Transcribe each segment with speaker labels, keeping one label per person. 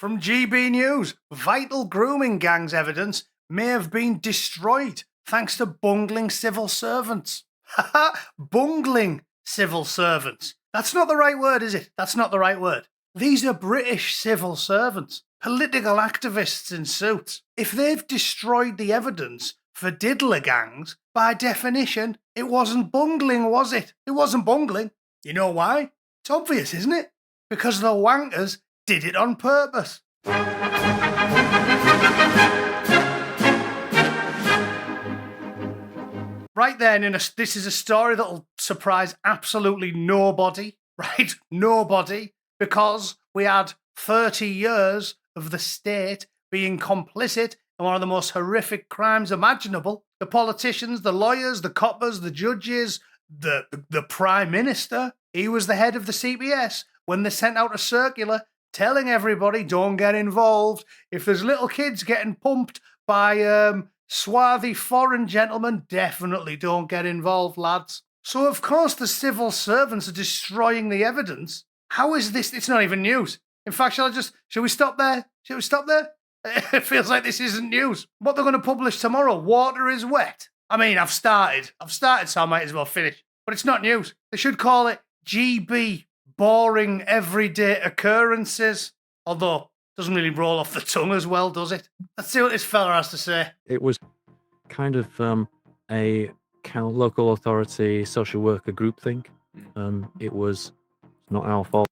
Speaker 1: From GB News, vital grooming gangs evidence may have been destroyed thanks to bungling civil servants. Haha, bungling civil servants. That's not the right word, is it? That's not the right word. These are British civil servants, political activists in suits. If they've destroyed the evidence for diddler gangs, by definition, it wasn't bungling, was it? It wasn't bungling. You know why? It's obvious, isn't it? Because the wankers did it on purpose. Right then, this is a story that'll surprise absolutely nobody, right? Nobody, because we had 30 years of the state being complicit in one of the most horrific crimes imaginable. The politicians, the lawyers, the coppers, the judges, the Prime Minister, he was the head of the CPS when they sent out a circular telling everybody, don't get involved. If there's little kids getting pumped by swarthy foreign gentlemen, definitely don't get involved, lads. So, of course, the civil servants are destroying the evidence. How is this? It's not even news. In fact, shall we stop there? Shall we stop there? It feels like this isn't news. What they're going to publish tomorrow, water is wet. I mean, I've started, so I might as well finish. But it's not news. They should call it GB, boring everyday occurrences. Although, it doesn't really roll off the tongue as well, does it? Let's see what this fella has to say.
Speaker 2: It was kind of a local authority social worker group thing. It was not our fault.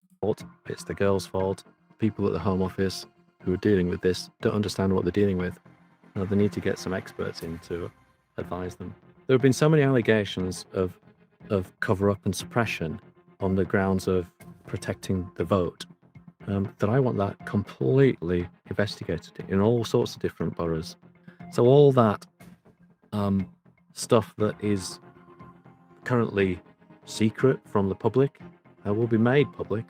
Speaker 2: It's the girl's fault. People at the Home Office who are dealing with this don't understand what they're dealing with. They need to get some experts in to advise them. There have been so many allegations of cover-up and suppression on the grounds of protecting the vote that I want that completely investigated in all sorts of different boroughs. So all that stuff that is currently secret from the public will be made public,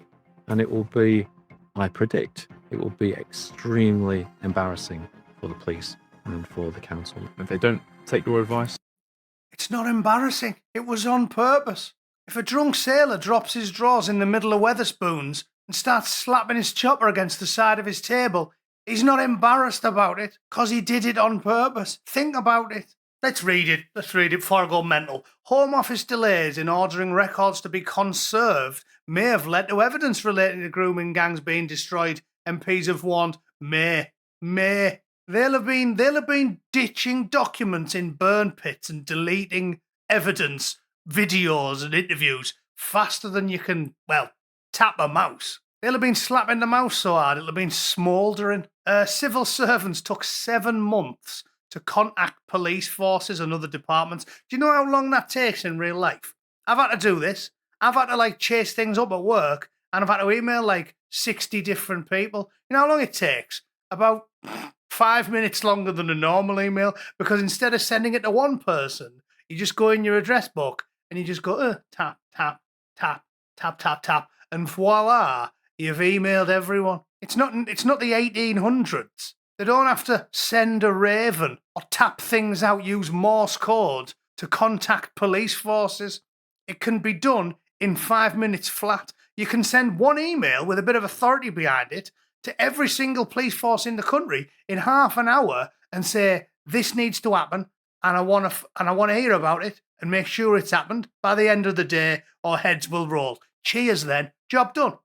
Speaker 2: and it will be, I predict, it will be extremely embarrassing for the police and for the council.
Speaker 3: If they don't take your advice.
Speaker 1: It's not embarrassing. It was on purpose. If a drunk sailor drops his drawers in the middle of Wetherspoons and starts slapping his chopper against the side of his table, he's not embarrassed about it because he did it on purpose. Think about it. Let's read it before I go mental. Home Office delays in ordering records to be conserved may have led to evidence relating to grooming gangs being destroyed. MPs have warned. May. They'll have been ditching documents in burn pits and deleting evidence, videos and interviews faster than you can, tap a mouse. They'll have been slapping the mouse so hard it'll have been smouldering. Civil servants took 7 months to contact police forces and other departments. Do you know how long that takes in real life? I've had to do this. I've had to chase things up at work, and I've had to email 60 different people. You know how long it takes? About 5 minutes longer than a normal email, because instead of sending it to one person, you just go in your address book and you just go tap, tap, tap, tap, tap, tap, and voila, you've emailed everyone. It's not the 1800s. They don't have to send a raven or tap things out, use Morse code to contact police forces. It can be done in 5 minutes flat. You can send one email with a bit of authority behind it to every single police force in the country in half an hour and say, this needs to happen, and I want to hear about it and make sure it's happened by the end of the day, or heads will roll. Cheers then. Job done.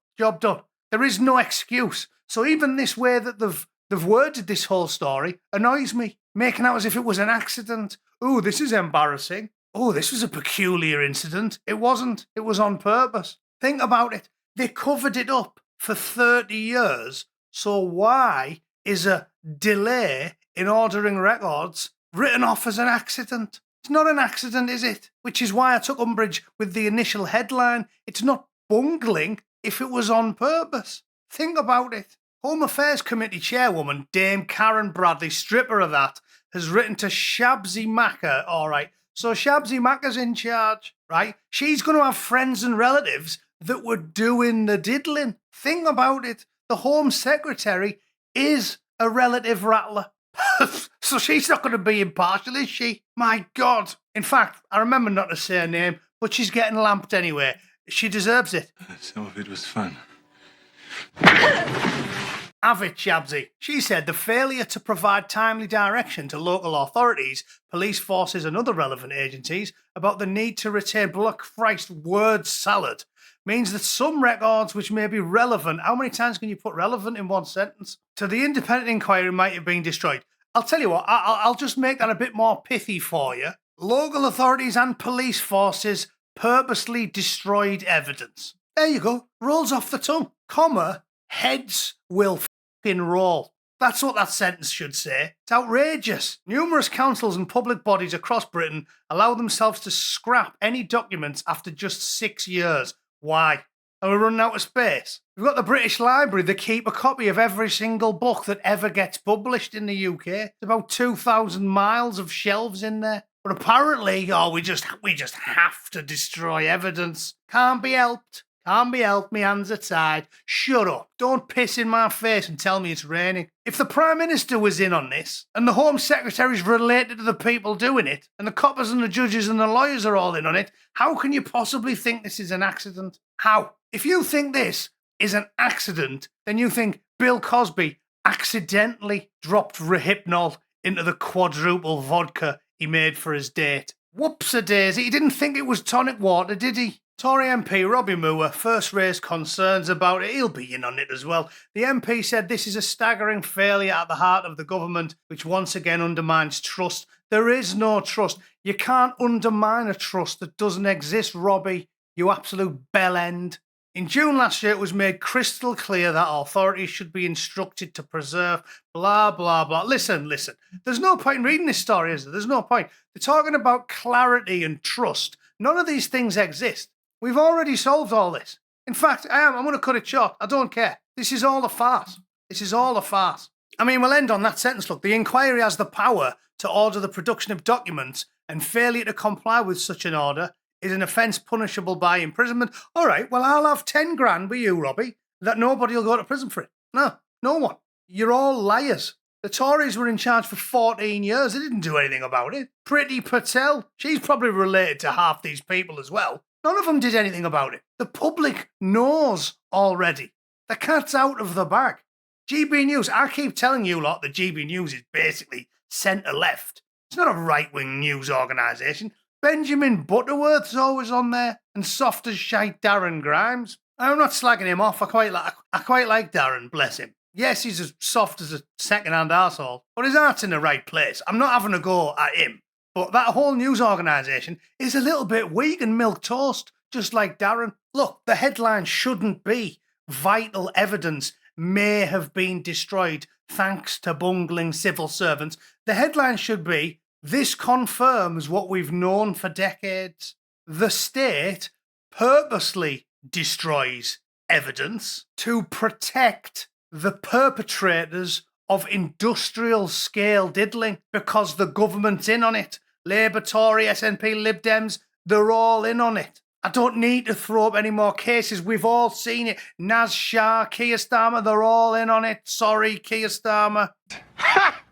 Speaker 1: There is no excuse. So even this way that they've worded this whole story annoys me, making out as if it was an accident. Oh, this is embarrassing. Oh, this was a peculiar incident. It wasn't. It was on purpose. Think about it. They covered it up for 30 years. So why is a delay in ordering records written off as an accident? It's not an accident, is it? Which is why I took umbrage with the initial headline. It's not bungling if it was on purpose. Think about it. Home Affairs Committee Chairwoman Dame Karen Bradley, stripper of that, has written to Shabzy Macca. All right, so Shabzy Macca's in charge, right? She's going to have friends and relatives that were doing the diddling. Think about it. The Home Secretary is a relative rattler. So she's not going to be impartial, is she? My God. In fact, I remember not to say her name, but she's getting lamped anyway. She deserves it.
Speaker 4: Some of it was fun.
Speaker 1: Have it, Shabsy. She said the failure to provide timely direction to local authorities, police forces and other relevant agencies about the need to retain Black Christ word salad means that some records which may be relevant, how many times can you put relevant in one sentence, to the independent inquiry might have been destroyed. I'll tell you what, I'll just make that a bit more pithy for you. Local authorities and police forces purposely destroyed evidence. There you go. Rolls off the tongue. Comma, heads will f***ing roll. That's what that sentence should say. It's outrageous. Numerous councils and public bodies across Britain allow themselves to scrap any documents after just 6 years. Why? Are we running out of space? We've got the British Library that keep a copy of every single book that ever gets published in the UK. There's about 2,000 miles of shelves in there. But apparently, we just have to destroy evidence. Can't be helped. Can't be helped, me hands are tied. Shut up. Don't piss in my face and tell me it's raining. If the Prime Minister was in on this, and the Home Secretary's related to the people doing it, and the coppers and the judges and the lawyers are all in on it, how can you possibly think this is an accident? How? If you think this is an accident, then you think Bill Cosby accidentally dropped Rohypnol into the quadruple vodka he made for his date. Whoops-a-daisy, he didn't think it was tonic water, did he? Tory MP Robbie Moore first raised concerns about it. He'll be in on it as well. The MP said this is a staggering failure at the heart of the government, which once again undermines trust. There is no trust. You can't undermine a trust that doesn't exist, Robbie, you absolute bellend. In June last year, it was made crystal clear that authorities should be instructed to preserve blah, blah, blah. Listen. There's no point in reading this story, is there? There's no point. They're talking about clarity and trust. None of these things exist. We've already solved all this. In fact, I'm going to cut it short. I don't care. This is all a farce. This is all a farce. I mean, we'll end on that sentence. Look, the inquiry has the power to order the production of documents, and failure to comply with such an order is an offence punishable by imprisonment. All right, well, I'll have 10 grand with you, Robbie, that nobody will go to prison for it. No one. You're all liars. The Tories were in charge for 14 years. They didn't do anything about it. Priti Patel, she's probably related to half these people as well. None of them did anything about it. The public knows already. The cat's out of the bag. GB News, I keep telling you lot that GB News is basically centre-left. It's not a right-wing news organisation. Benjamin Butterworth's always on there, and soft as shite Darren Grimes. I'm not slagging him off. I quite like Darren, bless him. Yes, he's as soft as a second-hand arsehole, but his heart's in the right place. I'm not having a go at him. But that whole news organisation is a little bit weak and milquetoast, just like Darren. Look, the headline shouldn't be vital evidence may have been destroyed thanks to bungling civil servants. The headline should be, this confirms what we've known for decades. The state purposely destroys evidence to protect the perpetrators of industrial-scale diddling because the government's in on it. Labour, Tory, SNP, Lib Dems, they're all in on it. I don't need to throw up any more cases. We've all seen it. Naz Shah, Keir Starmer, they're all in on it. Sorry, Keir Starmer.
Speaker 4: Ha!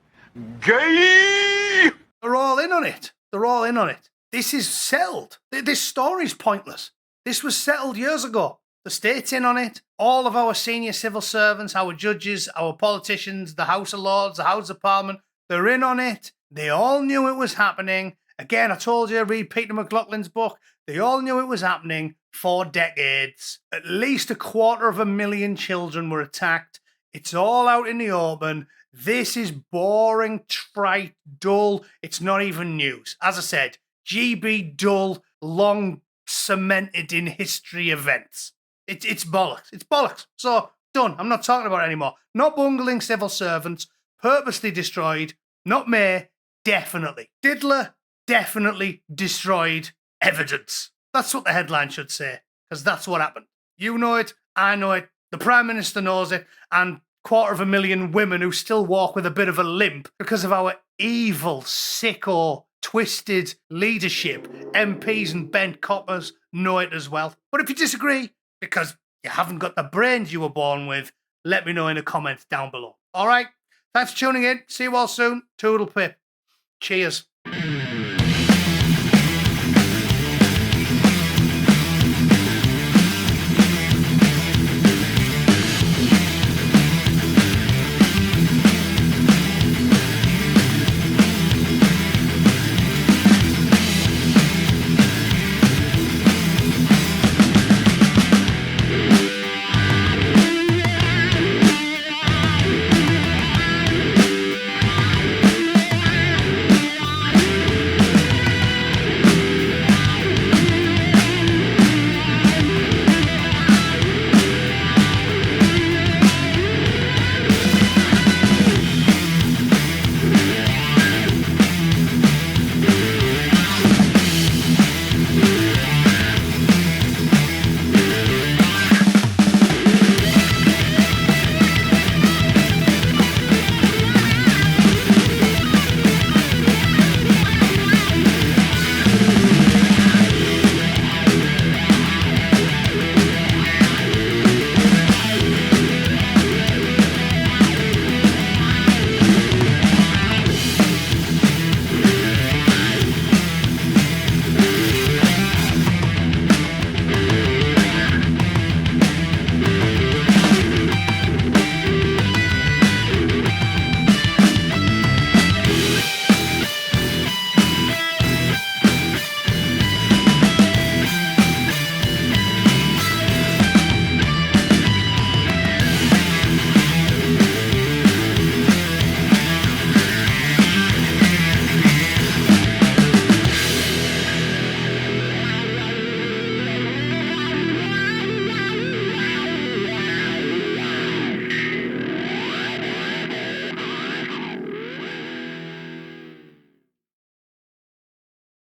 Speaker 4: Gay!
Speaker 1: They're all in on it. They're all in on it. This is settled. This story's pointless. This was settled years ago. The state's in on it. All of our senior civil servants, our judges, our politicians, the House of Lords, the House of Parliament, they're in on it. They all knew it was happening. Again, I told you, read Peter McLaughlin's book. They all knew it was happening for decades. At least 250,000 children were attacked. It's all out in the open. This is boring, trite, dull. It's not even news. As I said, GB dull, long cemented in history events. It's bollocks. It's bollocks. So, done. I'm not talking about it anymore. Not bungling civil servants, purposely destroyed. Not May, definitely. Diddler, definitely destroyed evidence. That's what the headline should say, because that's what happened. You know it, I know it, the Prime Minister knows it, and 250,000 women who still walk with a bit of a limp because of our evil, sicko, twisted leadership. MPs and bent coppers know it as well. But if you disagree, because you haven't got the brains you were born with, let me know in the comments down below. All right? Thanks for tuning in. See you all soon. Toodle pip. Cheers.